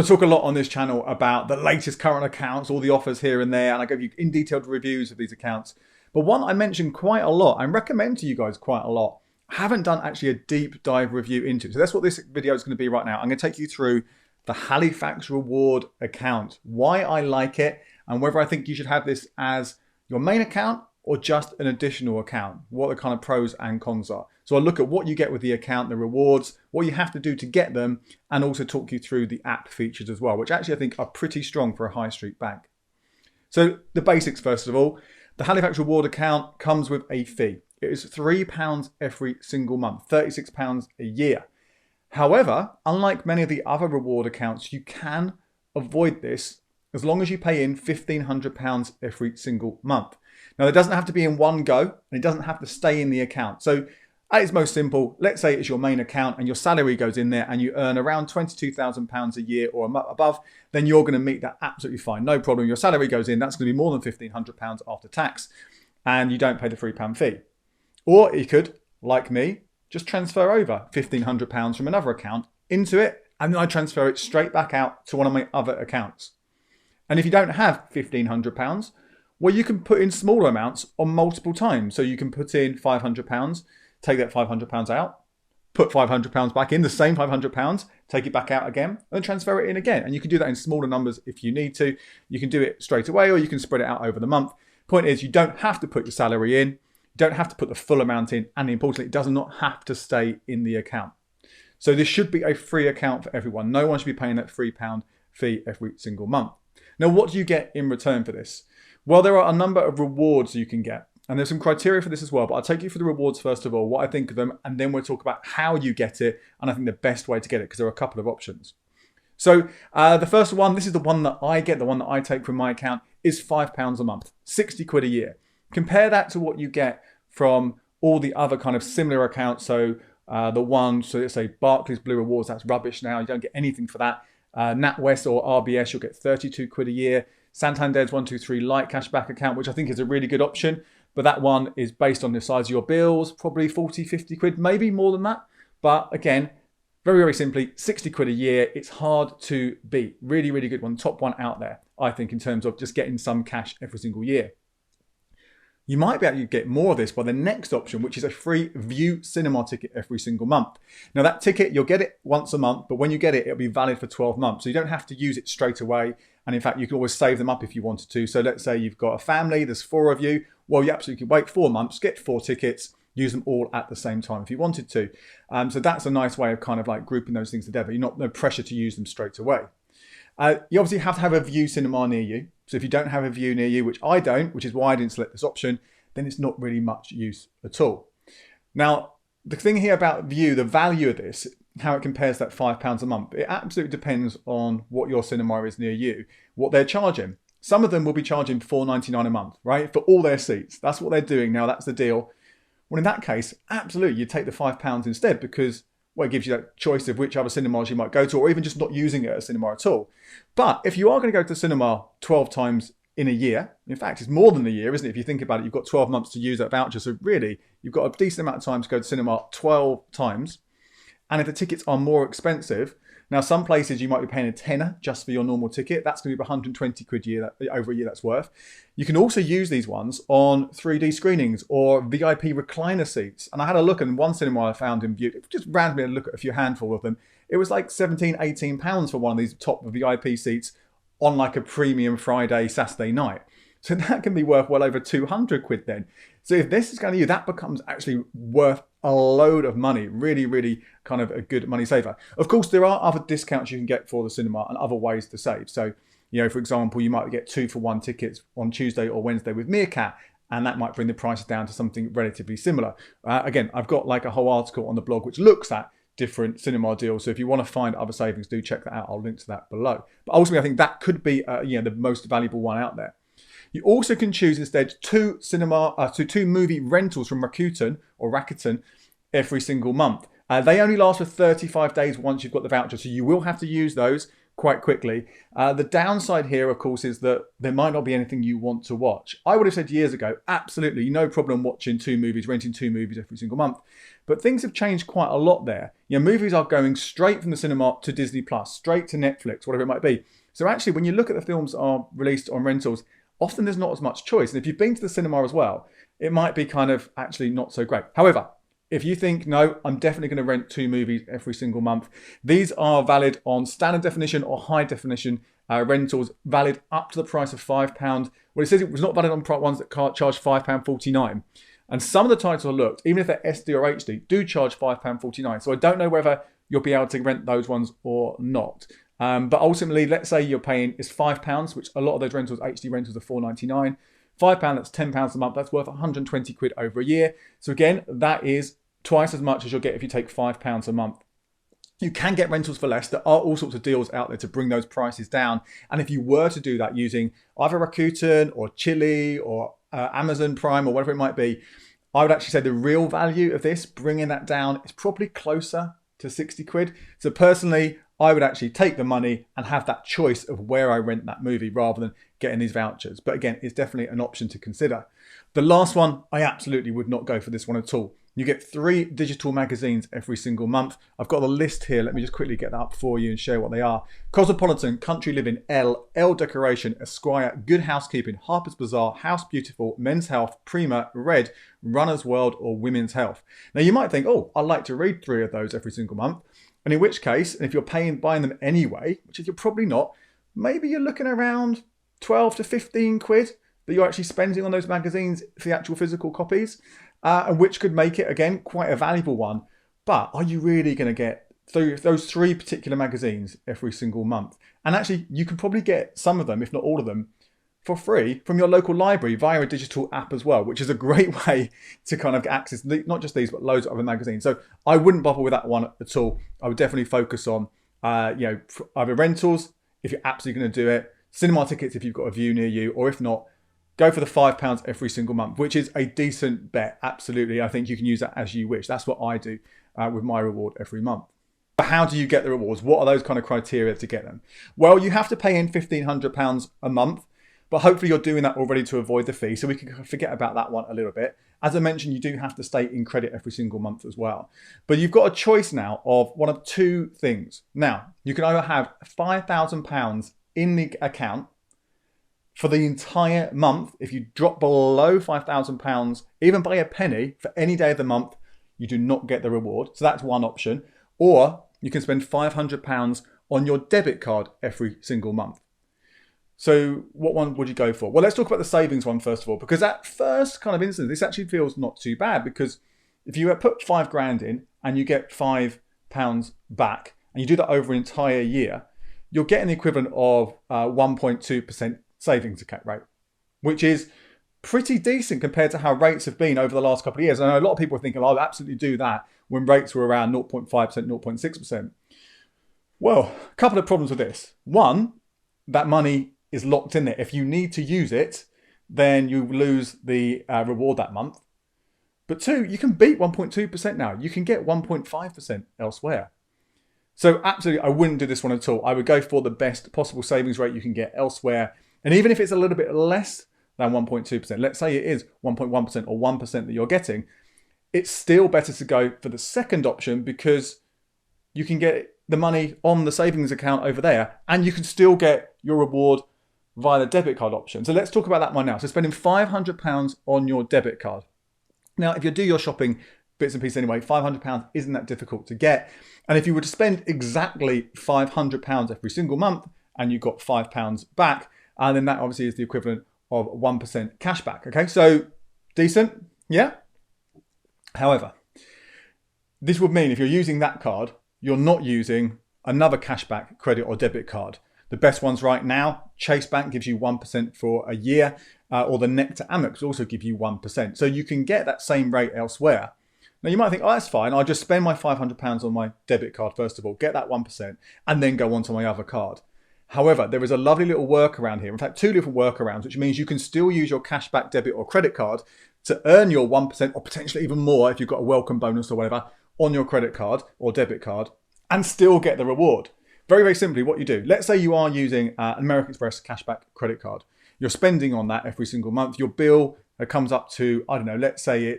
I talk a lot on this channel about the latest current accounts, all the offers here and there, and I give you in detailed reviews of these accounts. But one I mentioned quite a lot, and recommend to you guys quite a lot, I haven't done actually a deep dive review into. So that's what this video is going to be right now. I'm going to take you through the Halifax Reward account, why I like it, and whether I think you should have this as your main account or just an additional account, what the kind of pros and cons are. So I'll look at what you get with the account, the rewards, what you have to do to get them, and also talk you through the app features as well, which actually I think are pretty strong for a high street bank. So the basics first of all, the Halifax Reward account comes with a fee. It is £3 every single month, £36 a year. However, unlike many of the other reward accounts, you can avoid this as long as you pay in £1,500 every single month. Now, it doesn't have to be in one go, and it doesn't have to stay in the account. So at its most simple, let's say it's your main account and your salary goes in there and you earn around £22,000 a year or above, then you're going to meet that absolutely fine. No problem. Your salary goes in, that's going to be more than £1,500 after tax, and you don't pay the £3 fee. Or you could, like me, just transfer over £1,500 from another account into it, and then I transfer it straight back out to one of my other accounts. And if you don't have £1,500, well, you can put in smaller amounts on multiple times. So you can put in £500, take that £500 out, put £500 back in, the same £500, take it back out again, and then transfer it in again. And you can do that in smaller numbers if you need to. You can do it straight away, or you can spread it out over the month. Point is, you don't have to put your salary in, you don't have to put the full amount in, and importantly, it does not have to stay in the account. So this should be a free account for everyone. No one should be paying that £3 fee every single month. Now, what do you get in return for this? Well, there are a number of rewards you can get. And there's some criteria for this as well, but I'll take you through the rewards first of all, what I think of them, and then we'll talk about how you get it, and I think the best way to get it, because there are a couple of options. So the first one, this is the one that I get, the one that I take from my account, is £5 a month, 60 quid a year. Compare that to what you get from all the other kind of similar accounts. So the one, so let's say Barclays Blue Rewards, that's rubbish now, you don't get anything for that. NatWest or RBS, you'll get 32 quid a year. Santander's 123 Light Cashback account, which I think is a really good option. But that one is based on the size of your bills, probably 40, 50 quid, maybe more than that. But again, very, very simply, 60 quid a year. It's hard to beat. Really, really good one. Top one out there, I think, in terms of just getting some cash every single year. You might be able to get more of this by the next option, which is a free View Cinema ticket every single month. Now that ticket, you'll get it once a month, but when you get it, it'll be valid for 12 months. So you don't have to use it straight away. And in fact, you can always save them up if you wanted to. So let's say you've got a family, there's 4 of you. Well, you absolutely can wait 4 months, get 4 tickets, use them all at the same time if you wanted to. So that's a nice way of kind of like grouping those things together. You're not no pressure to use them straight away. You obviously have to have a View Cinema near you. So if you don't have a View near you, which I don't, which is why I didn't select this option, then it's not really much use at all. Now, the thing here about View, the value of this, how it compares to that £5 a month, it absolutely depends on what your cinema is near you, what they're charging. Some of them will be charging £4.99 a month, right, for all their seats. That's what they're doing now. That's the deal. Well, in that case, absolutely, you take the £5 instead because, well, it gives you that choice of which other cinemas you might go to, or even just not using it at a cinema at all. But if you are going to go to the cinema 12 times in a year, in fact, it's more than a year, isn't it? If you think about it, you've got 12 months to use that voucher. So really, you've got a decent amount of time to go to cinema 12 times. And if the tickets are more expensive, now some places you might be paying a tenner just for your normal ticket. That's going to be 120 quid a year, over a year that's worth. You can also use these ones on 3D screenings or VIP recliner seats. And I had a look, and one cinema I found in View, just randomly look at a few handful of them. It was like 17, 18 pounds for one of these top VIP seats on like a premium Friday, Saturday night. So that can be worth well over 200 quid then. So if this is going to you, that becomes actually worth a load of money. Really, really kind of a good money saver. Of course, there are other discounts you can get for the cinema and other ways to save. So, you know, for example, you might get 2-for-1 tickets on Tuesday or Wednesday with Meerkat, and that might bring the prices down to something relatively similar. Again, I've got like a whole article on the blog which looks at different cinema deals. So if you want to find other savings, do check that out. I'll link to that below. But ultimately, I think that could be the most valuable one out there. You also can choose instead 2 movie rentals from Rakuten every single month. They only last for 35 days once you've got the voucher, so you will have to use those quite quickly. The downside here, of course, is that there might not be anything you want to watch. I would have said years ago, absolutely, no problem watching 2 movies, renting 2 movies every single month. But things have changed quite a lot there. Movies are going straight from the cinema to Disney Plus, straight to Netflix, whatever it might be. So actually, when you look at the films that are released on rentals, often there's not as much choice. And if you've been to the cinema as well, it might be kind of actually not so great. However, if you think, no, I'm definitely going to rent 2 movies every single month, these are valid on standard definition or high definition rentals, valid up to the price of £5. Well, it says it was not valid on ones that charge £5.49. And some of the titles I looked, even if they're SD or HD, do charge £5.49. So I don't know whether you'll be able to rent those ones or not. But ultimately, let's say you're paying is £5, which a lot of those rentals, HD rentals, are £4.99. £5, that's £10 a month. That's worth 120 quid over a year. So again, that is twice as much as you'll get if you take £5 a month. You can get rentals for less. There are all sorts of deals out there to bring those prices down. And if you were to do that using either Rakuten or Chili or Amazon Prime or whatever it might be, I would actually say the real value of this, bringing that down, is probably closer to 60 quid. So personally, I would actually take the money and have that choice of where I rent that movie rather than getting these vouchers. But again, it's definitely an option to consider. The last one, I absolutely would not go for this one at all. You get 3 digital magazines every single month. I've got the list here. Let me just quickly get that up for you and show what they are. Cosmopolitan, Country Living, Elle Decoration, Esquire, Good Housekeeping, Harper's Bazaar, House Beautiful, Men's Health, Prima, Red, Runner's World, or Women's Health. Now you might think, oh, I'd like to read 3 of those every single month. And in which case, and if you're buying them anyway, which you're probably not, maybe you're looking around 12 to 15 quid that you're actually spending on those magazines for the actual physical copies, and which could make it, again, quite a valuable one. But are you really going to get those 3 particular magazines every single month? And actually, you can probably get some of them, if not all of them, for free from your local library via a digital app as well, which is a great way to kind of access not just these, but loads of other magazines. So I wouldn't bother with that one at all. I would definitely focus on, either rentals, if you're absolutely going to do it, cinema tickets if you've got a view near you, or if not, go for the £5 every single month, which is a decent bet. Absolutely. I think you can use that as you wish. That's what I do with my reward every month. But how do you get the rewards? What are those kind of criteria to get them? Well, you have to pay in £1,500 a month. But hopefully you're doing that already to avoid the fee. So we can forget about that one a little bit. As I mentioned, you do have to stay in credit every single month as well. But you've got a choice now of one of 2 things. Now, you can either have £5,000 in the account for the entire month. If you drop below £5,000, even by a penny for any day of the month, you do not get the reward. So that's one option. Or you can spend £500 on your debit card every single month. So what one would you go for? Well, let's talk about the savings one first of all, because at first kind of instance, this actually feels not too bad, because if you put £5,000 in and you get £5 back and you do that over an entire year, you're getting the equivalent of 1.2% savings account rate, which is pretty decent compared to how rates have been over the last couple of years. And I know a lot of people are thinking, I'll absolutely do that when rates were around 0.5%, 0.6%. Well, a couple of problems with this. One, that money is locked in there. If you need to use it, then you lose the reward that month. But 2, you can beat 1.2% now. You can get 1.5% elsewhere. So absolutely, I wouldn't do this one at all. I would go for the best possible savings rate you can get elsewhere. And even if it's a little bit less than 1.2%, let's say it is 1.1% or 1% that you're getting, it's still better to go for the second option, because you can get the money on the savings account over there and you can still get your reward via the debit card option. So let's talk about that one now. So spending £500 on your debit card. Now, if you do your shopping bits and pieces anyway, £500 isn't that difficult to get. And if you were to spend exactly £500 every single month and you got £5 back, and then that obviously is the equivalent of 1% cash back. Okay, so decent, yeah? However, this would mean if you're using that card, you're not using another cashback credit or debit card. The best ones right now, Chase Bank gives you 1% for a year, or the Nectar Amex also give you 1%. So you can get that same rate elsewhere. Now you might think, oh, that's fine. I'll just spend my £500 on my debit card first of all, get that 1%, and then go on to my other card. However, there is a lovely little workaround here. In fact, 2 little workarounds, which means you can still use your cashback debit or credit card to earn your 1% or potentially even more if you've got a welcome bonus or whatever on your credit card or debit card, and still get the reward. very, very simply, what you do, let's say you are using an American Express cashback credit card. You're spending on that every single month. Your bill comes up to, I don't know, let's say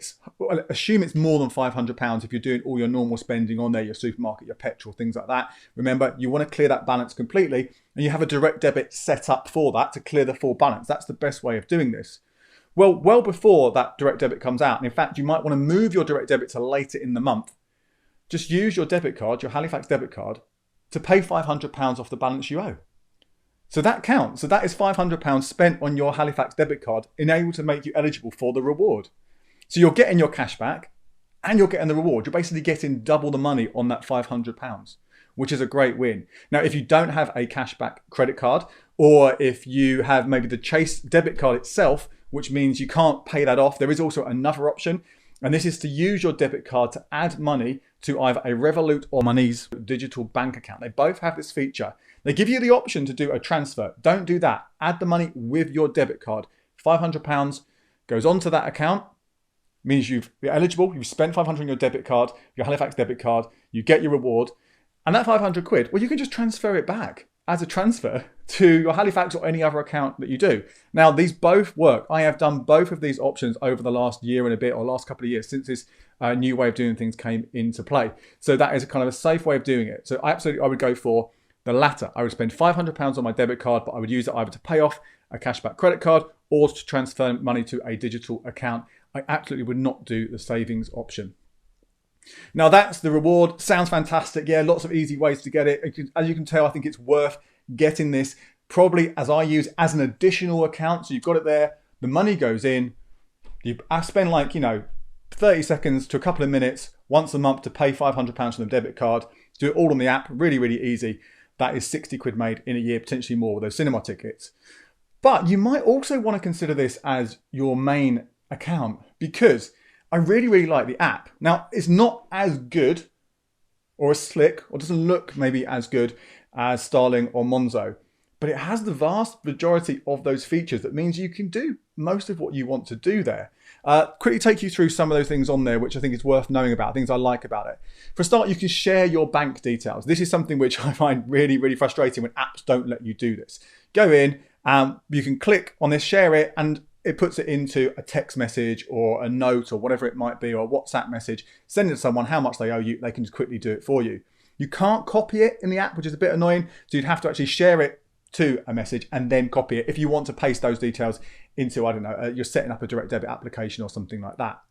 assume it's more than £500 if you're doing all your normal spending on there, your supermarket, your petrol, things like that. Remember, you want to clear that balance completely, and you have a direct debit set up for that to clear the full balance. That's the best way of doing this. Well before that direct debit comes out, and in fact, you might want to move your direct debit to later in the month. Just use your debit card, your Halifax debit card, to pay £500 off the balance you owe. So that counts. So that is £500 spent on your Halifax debit card, enabled to make you eligible for the reward. So you're getting your cash back and you're getting the reward. You're basically getting double the money on that £500, which is a great win. Now, if you don't have a cashback credit card, or if you have maybe the Chase debit card itself, which means you can't pay that off, there is also another option. And this is to use your debit card to add money to either a Revolut or Money's digital bank account. They both have this feature. They give you the option to do a transfer. Don't do that. Add the money with your debit card. £500 goes onto that account, means you're eligible. You've spent 500 on your debit card, your Halifax debit card. You get your reward. And that 500 quid, well, you can just transfer it back as a transfer to your Halifax or any other account that you do. Now, these both work. I have done both of these options over the last year and a bit, or last couple of years, since this new way of doing things came into play. So that is a kind of a safe way of doing it. So I would go for the latter. I would spend £500 on my debit card, but I would use it either to pay off a cashback credit card or to transfer money to a digital account. I absolutely would not do the savings option. Now that's the reward. Sounds fantastic. Yeah, lots of easy ways to get it. As you can tell, I think it's worth getting this, probably as I use, as an additional account. So you've got it there, the money goes in, I spend 30 seconds to a couple of minutes once a month to pay £500 on the debit card. Do it all on the app, really, really easy. That is 60 quid made in a year, potentially more with those cinema tickets. But you might also want to consider this as your main account, because I really, really like the app. Now, it's not as good or as slick, or doesn't look maybe as good as Starling or Monzo, but it has the vast majority of those features. That means you can do most of what you want to do there. Quickly take you through some of those things on there, which I think is worth knowing about, things I like about it. For a start, you can share your bank details. This is something which I find really, really frustrating when apps don't let you do this. Go in, you can click on this, share it, and it puts it into a text message or a note or whatever it might be, or a WhatsApp message. Send it to someone how much they owe you. They can just quickly do it for you. You can't copy it in the app, which is a bit annoying. So you'd have to actually share it to a message and then copy it if you want to paste those details into, I don't know, you're setting up a direct debit application or something like that.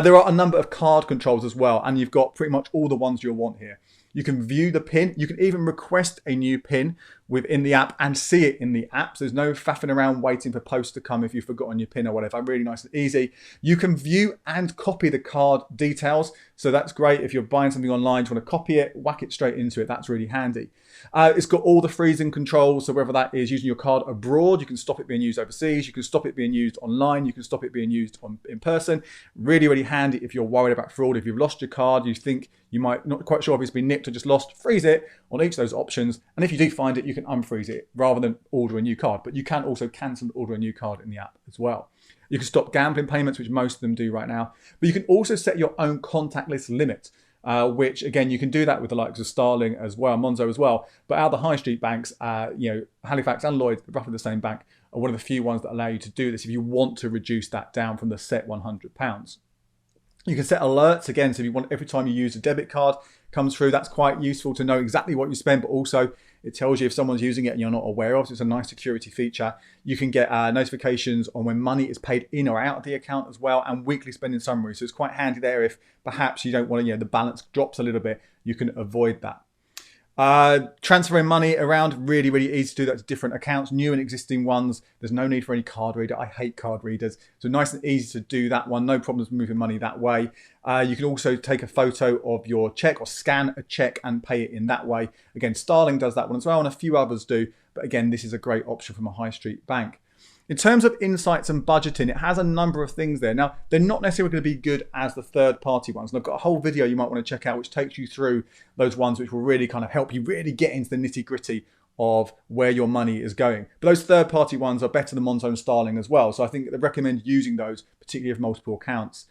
There are a number of card controls as well, and you've got pretty much all the ones you'll want here. You can view the PIN. You can even request a new PIN within the app and see it in the app. So there's no faffing around waiting for post to come if you've forgotten your PIN or whatever. Really nice and easy. You can view and copy the card details. So that's great. If you're buying something online, you want to copy it, whack it straight into it. That's really handy. It's got all the freezing controls. So whether that is using your card abroad, you can stop it being used overseas. You can stop it being used online. You can stop it being used in person. Really, really handy if you're worried about fraud. If you've lost your card, you think you might not quite sure if it's been nicked or just lost, freeze it on each of those options. And if you do find it, you can unfreeze it rather than order a new card. But you can also cancel and order a new card in the app as well. You can stop gambling payments, which most of them do right now. But you can also set your own contactless limit, which again, you can do that with the likes of Starling as well, Monzo as well. But out of the high street banks, Halifax and Lloyds, roughly the same bank, are one of the few ones that allow you to do this if you want to reduce that down from the set £100. You can set alerts again, so if you want every time you use a debit card comes through, that's quite useful to know exactly what you spend, but also it tells you if someone's using it and you're not aware of. So it's a nice security feature. You can get notifications on when money is paid in or out of the account as well, and weekly spending summary. So it's quite handy there if perhaps you don't want to, the balance drops a little bit, you can avoid that. Transferring money around, really, really easy to do that to different accounts, new and existing ones. There's no need for any card reader. I hate card readers. So nice and easy to do that one. No problems moving money that way. You can also take a photo of your check or scan a check and pay it in that way. Again, Starling does that one as well, and a few others do. But again, this is a great option from a high street bank. In terms of insights and budgeting, it has a number of things there. Now, they're not necessarily going to be good as the third-party ones. And I've got a whole video you might want to check out which takes you through those ones which will really kind of help you really get into the nitty-gritty of where your money is going. But those third-party ones are better than Monzo and Starling as well. So I think they recommend using those, particularly if multiple accounts.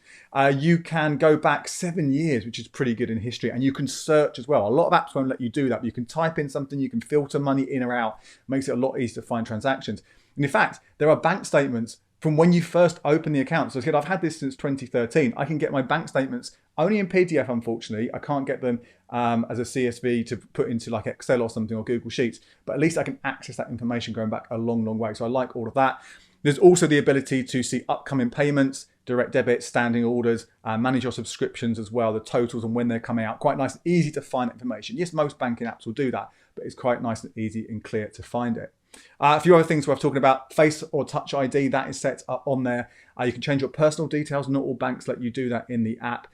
You can go back 7 years, which is pretty good in history, and you can search as well. A lot of apps won't let you do that, but you can type in something, you can filter money in or out. It makes it a lot easier to find transactions. And in fact, there are bank statements from when you first open the account. So I've had this since 2013. I can get my bank statements only in PDF, unfortunately. I can't get them as a CSV to put into like Excel or something or Google Sheets, but at least I can access that information going back a long, long way. So I like all of that. There's also the ability to see upcoming payments, direct debits, standing orders, manage your subscriptions as well, the totals and when they're coming out. Quite nice and easy to find information. Yes, most banking apps will do that, but it's quite nice and easy and clear to find it. A few other things worth talking about. Face or Touch ID, that is set up on there. You can change your personal details. Not all banks let you do that in the app.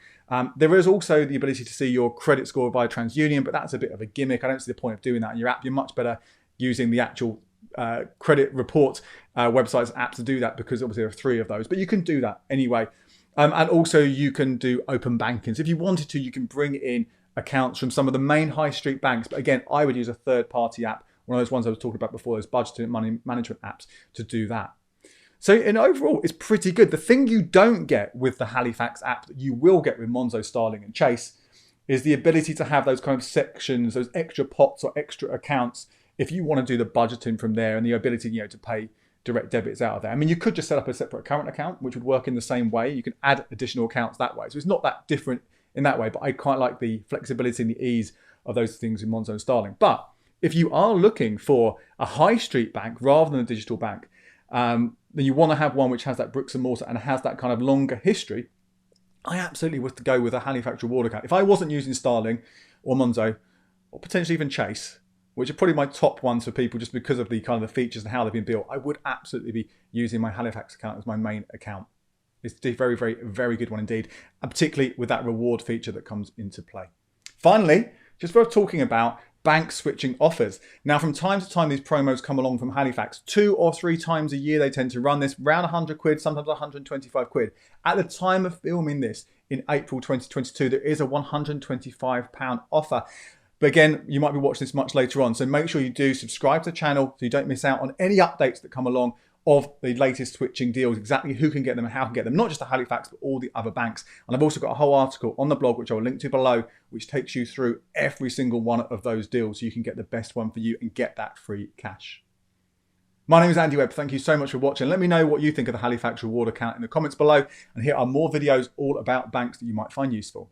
There is also the ability to see your credit score via TransUnion, but that's a bit of a gimmick. I don't see the point of doing that in your app. You're much better using the actual credit report websites apps to do that, because obviously there are 3 of those, but you can do that anyway. And also you can do open banking. So if you wanted to, you can bring in accounts from some of the main high street banks. But again, I would use a third-party app, one of those ones I was talking about before, those budgeting and money management apps, to do that. So in overall, it's pretty good. The thing you don't get with the Halifax app that you will get with Monzo, Starling and Chase is the ability to have those kind of sections, those extra pots or extra accounts if you want to do the budgeting from there, and the ability, to pay direct debits out of there. I mean, you could just set up a separate current account, which would work in the same way. You can add additional accounts that way. So it's not that different in that way, but I quite like the flexibility and the ease of those things in Monzo and Starling. But if you are looking for a high street bank rather than a digital bank, then you want to have one which has that bricks and mortar and has that kind of longer history, I absolutely would go with a Halifax Reward account. If I wasn't using Starling or Monzo, or potentially even Chase, which are probably my top ones for people just because of the kind of the features and how they've been built, I would absolutely be using my Halifax account as my main account. It's a very, very, very good one indeed, and particularly with that reward feature that comes into play. Finally, just worth talking about bank switching offers. Now, from time to time, these promos come along from Halifax. 2 or 3 times a year, they tend to run this, around 100 quid, sometimes 125 quid. At the time of filming this, in April 2022, there is a £125 offer. But again, you might be watching this much later on, so make sure you do subscribe to the channel so you don't miss out on any updates that come along of the latest switching deals, exactly who can get them and how can get them, not just the Halifax, but all the other banks. And I've also got a whole article on the blog, which I'll link to below, which takes you through every single one of those deals so you can get the best one for you and get that free cash. My name is Andy Webb. Thank you so much for watching. Let me know what you think of the Halifax Reward account in the comments below. And here are more videos all about banks that you might find useful.